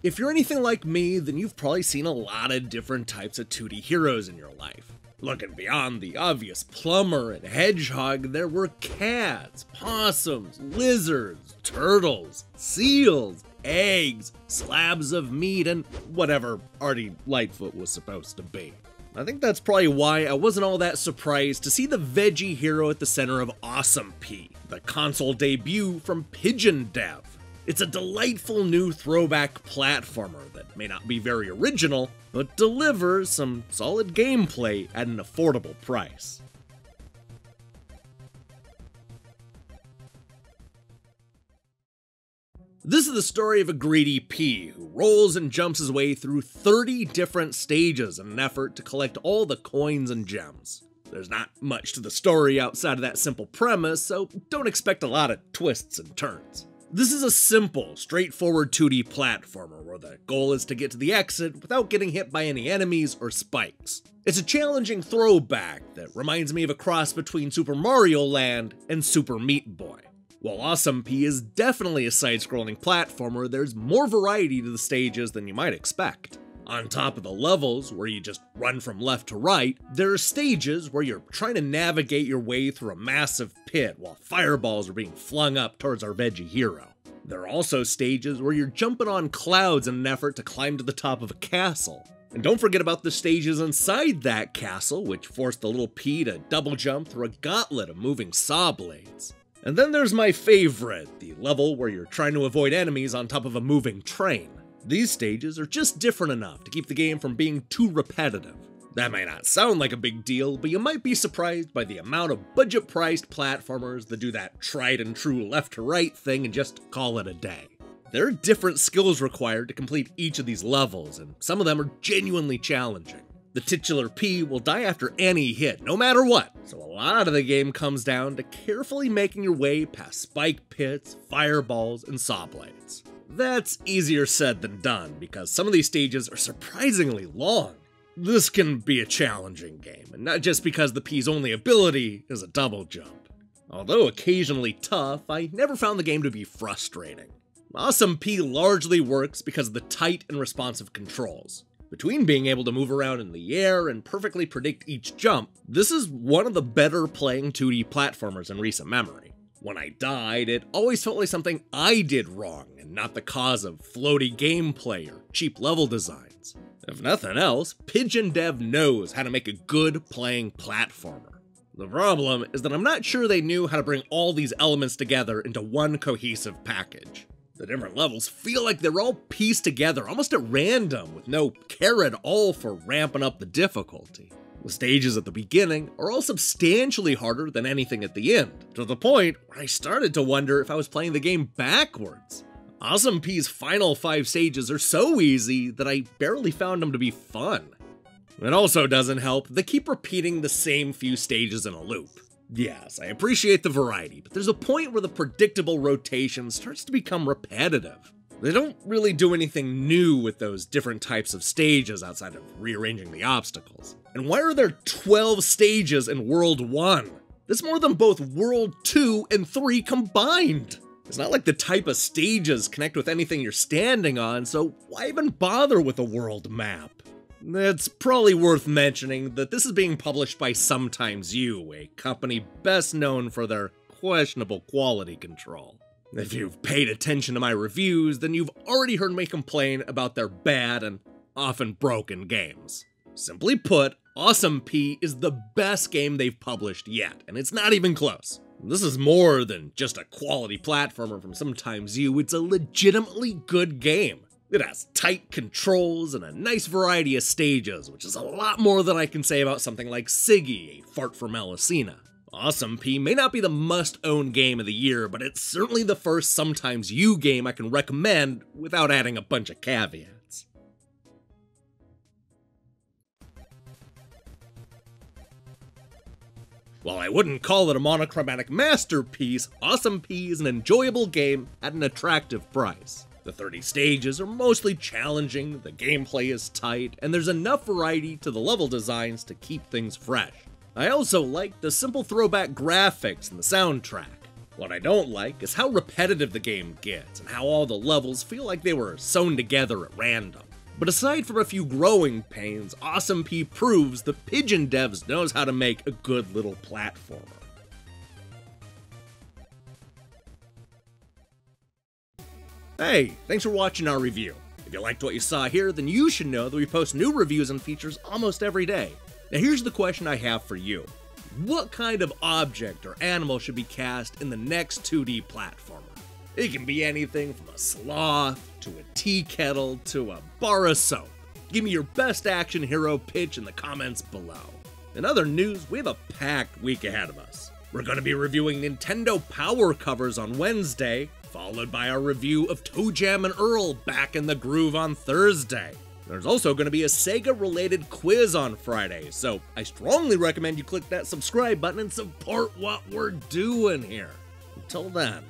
If you're anything like me, then you've probably seen a lot of different types of 2D heroes in your life. Looking beyond the obvious plumber and hedgehog, there were cats, possums, lizards, turtles, seals, eggs, slabs of meat, and whatever Artie Lightfoot was supposed to be. I think that's probably why I wasn't all that surprised to see the veggie hero at the center of Awesome Pea, the console debut from Pigeon Dev. It's a delightful new throwback platformer that may not be very original, but delivers some solid gameplay at an affordable price. This is the story of a greedy pea who rolls and jumps his way through 30 different stages in an effort to collect all the coins and gems. There's not much to the story outside of that simple premise, so don't expect a lot of twists and turns. This is a simple, straightforward 2D platformer where the goal is to get to the exit without getting hit by any enemies or spikes. It's a challenging throwback that reminds me of a cross between Super Mario Land and Super Meat Boy. While Awesome Pea is definitely a side-scrolling platformer, there's more variety to the stages than you might expect. On top of the levels, where you just run from left to right, there are stages where you're trying to navigate your way through a massive pit while fireballs are being flung up towards our veggie hero. There are also stages where you're jumping on clouds in an effort to climb to the top of a castle. And don't forget about the stages inside that castle, which force the little pea to double jump through a gauntlet of moving saw blades. And then there's my favorite, the level where you're trying to avoid enemies on top of a moving train. These stages are just different enough to keep the game from being too repetitive. That may not sound like a big deal, but you might be surprised by the amount of budget-priced platformers that do that tried and true left-to-right thing and just call it a day. There are different skills required to complete each of these levels, and some of them are genuinely challenging. The titular P will die after any hit, no matter what, so a lot of the game comes down to carefully making your way past spike pits, fireballs, and saw blades. That's easier said than done, because some of these stages are surprisingly long. This can be a challenging game, and not just because the P's only ability is a double jump. Although occasionally tough, I never found the game to be frustrating. Awesome P largely works because of the tight and responsive controls. Between being able to move around in the air and perfectly predict each jump, this is one of the better playing 2D platformers in recent memory. When I died, it always felt like something I did wrong, and not the cause of floaty gameplay or cheap level designs. If nothing else, Pigeon Dev knows how to make a good playing platformer. The problem is that I'm not sure they knew how to bring all these elements together into one cohesive package. The different levels feel like they're all pieced together almost at random, with no care at all for ramping up the difficulty. The stages at the beginning are all substantially harder than anything at the end, to the point where I started to wonder if I was playing the game backwards. Awesome P's final 5 stages are so easy that I barely found them to be fun. It also doesn't help they keep repeating the same few stages in a loop. Yes, I appreciate the variety, but there's a point where the predictable rotation starts to become repetitive. They don't really do anything new with those different types of stages outside of rearranging the obstacles. And why are there 12 stages in World 1? That's more than both World 2 and 3 combined! It's not like the type of stages connect with anything you're standing on, so why even bother with a world map? It's probably worth mentioning that this is being published by Sometimes You, a company best known for their questionable quality control. If you've paid attention to my reviews, then you've already heard me complain about their bad and often broken games. Simply put, Awesome Pea is the best game they've published yet, and it's not even close. This is more than just a quality platformer from Sometimes You, it's a legitimately good game. It has tight controls and a nice variety of stages, which is a lot more than I can say about something like Siggy, a fart for Melusina. Awesome Pea may not be the must-own game of the year, but it's certainly the first Sometimes You game I can recommend without adding a bunch of caveats. While I wouldn't call it a monochromatic masterpiece, Awesome Pea is an enjoyable game at an attractive price. The 30 stages are mostly challenging, the gameplay is tight, and there's enough variety to the level designs to keep things fresh. I also like the simple throwback graphics and the soundtrack. What I don't like is how repetitive the game gets, and how all the levels feel like they were sewn together at random. But aside from a few growing pains, Awesome P proves that Pigeon Devs knows how to make a good little platformer. Hey, thanks for watching our review. If you liked what you saw here, then you should know that we post new reviews and features almost every day. Now here's the question I have for you. What kind of object or animal should be cast in the next 2D platformer? It can be anything from a sloth, to a tea kettle, to a bar of soap. Give me your best action hero pitch in the comments below. In other news, we have a packed week ahead of us. We're going to be reviewing Nintendo Power covers on Wednesday, followed by our review of ToeJam and Earl Back in the Groove on Thursday. There's also going to be a Sega-related quiz on Friday, so I strongly recommend you click that subscribe button and support what we're doing here. Until then.